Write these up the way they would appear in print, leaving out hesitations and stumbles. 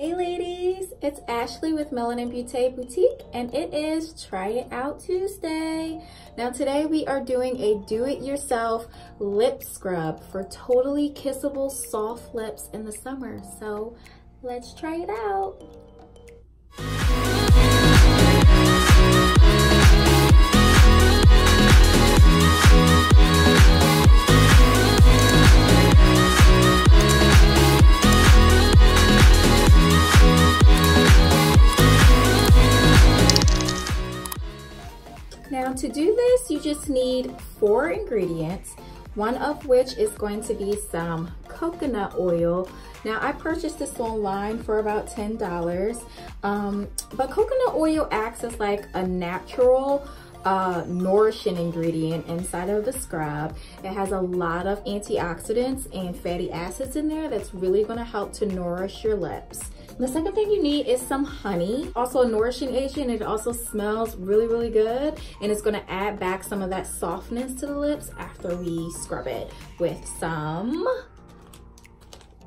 Hey ladies, it's Ashley with Melanin Beaute Boutique, and it is Try It Out Tuesday. Now today we are doing a do-it-yourself lip scrub for totally kissable soft lips in the summer. So let's try it out. Now to do this, you just need 4 ingredients, one of which is going to be some coconut oil. Now I purchased this online for about $10, but coconut oil acts as like a natural nourishing ingredient inside of the scrub. It has a lot of antioxidants and fatty acids in there that's really going to help to nourish your lips. The second thing you need is some honey, also a nourishing agent. It also smells really, really good, and it's gonna add back some of that softness to the lips after we scrub it with some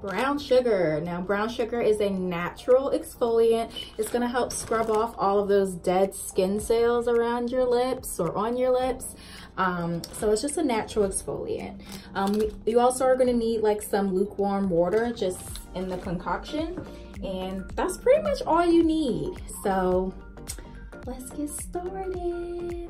brown sugar. Now, brown sugar is a natural exfoliant. It's gonna help scrub off all of those dead skin cells around your lips or on your lips. So it's just a natural exfoliant. You also are gonna need like some lukewarm water just in the concoction. And that's pretty much all you need. So let's get started.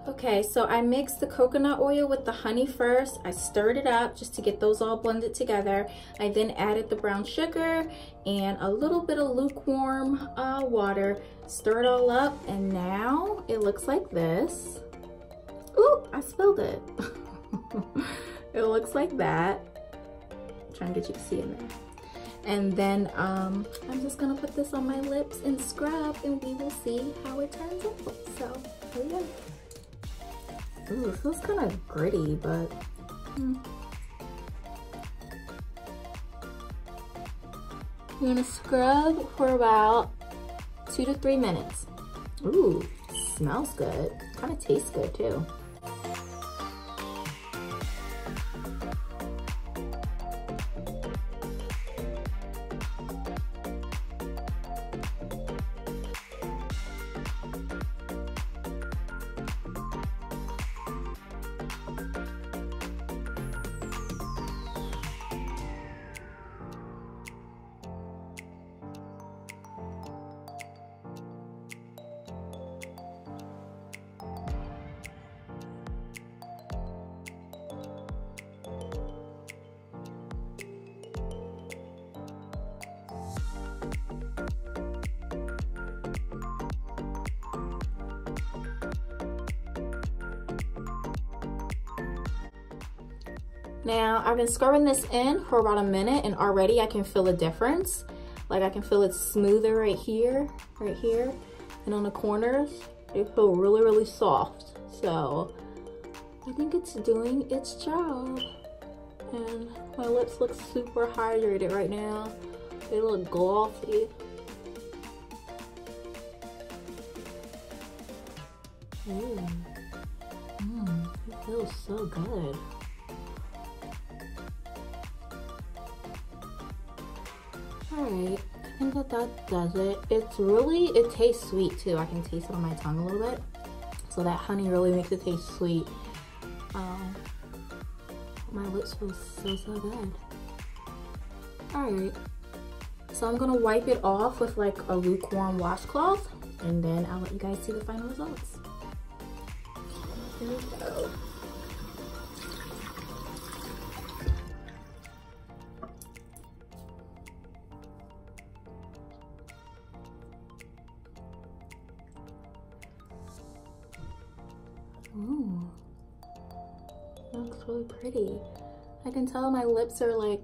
Okay, so I mixed the coconut oil with the honey first. I stirred it up just to get those all blended together. I then added the brown sugar and a little bit of lukewarm water. Stir it all up, and now it looks like this. Ooh, I spilled it. It looks like that. I'm trying to get you to see in there. And then I'm just gonna put this on my lips and scrub, and we will see how it turns out. So here we go. Ooh, it feels kind of gritty, but You're gonna scrub for about 2 to 3 minutes. Ooh, smells good. Kind of tastes good too. Now, I've been scrubbing this in for about a minute, and already I can feel a difference. Like I can feel it smoother right here, and on the corners, they feel really, really soft. So I think it's doing its job. And my lips look super hydrated right now. They look glossy. It feels so good. Alright, I think that does it. It tastes sweet too. I can taste it on my tongue a little bit. So that honey really makes it taste sweet. My lips feel so good. Alright, so I'm gonna wipe it off with like a lukewarm washcloth, and then I'll let you guys see the final results. Here we go. Ooh, that looks really pretty. I can tell my lips are like,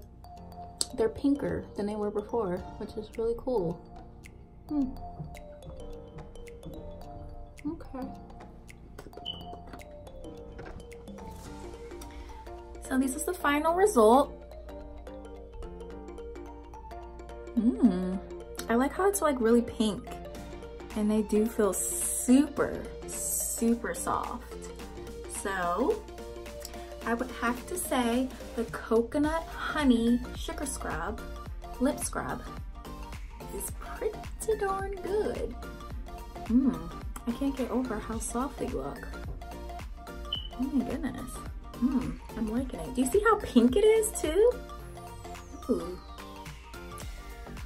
they're pinker than they were before, which is really cool. Okay. So this is the final result. I like how it's like really pink, and they do feel super soft. So I would have to say the coconut honey sugar scrub lip scrub is pretty darn good. I can't get over how soft they look. Oh my goodness. I'm liking it. Do you see how pink it is too? Ooh,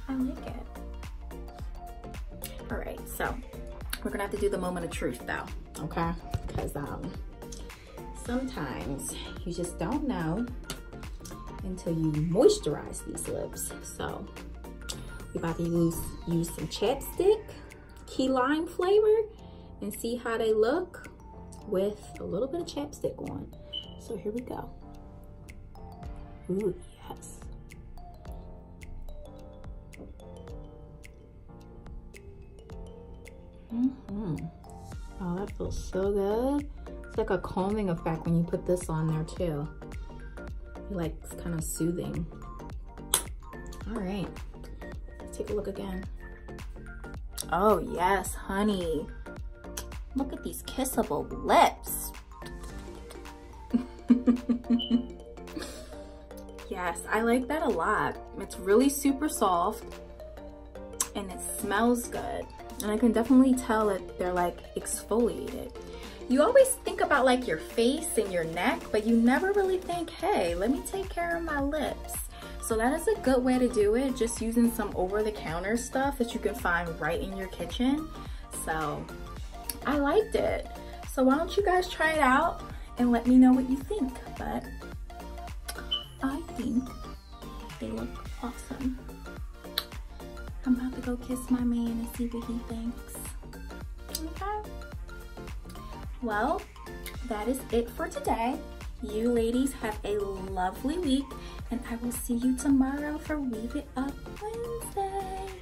I like it. All right, so we're gonna have to do the moment of truth though, okay? Because sometimes you just don't know until you moisturize these lips. So we're about to use some chapstick, key lime flavor, and see how they look with a little bit of chapstick on. So here we go. Ooh, yes. Oh, that feels so good. It's like a calming effect when you put this on there too. Like, it's kind of soothing. All right, let's take a look again. Oh yes, honey. Look at these kissable lips. Yes, I like that a lot. It's really super soft and it smells good. And I can definitely tell that they're like exfoliated. You always think about like your face and your neck, but you never really think, hey, let me take care of my lips. So that is a good way to do it, just using some over-the-counter stuff that you can find right in your kitchen. So I liked it. So why don't you guys try it out and let me know what you think. But I think they look awesome. I'm about to go kiss my man and see what he thinks. Okay. Well, that is it for today. You ladies have a lovely week, and I will see you tomorrow for Weave It Up Wednesday.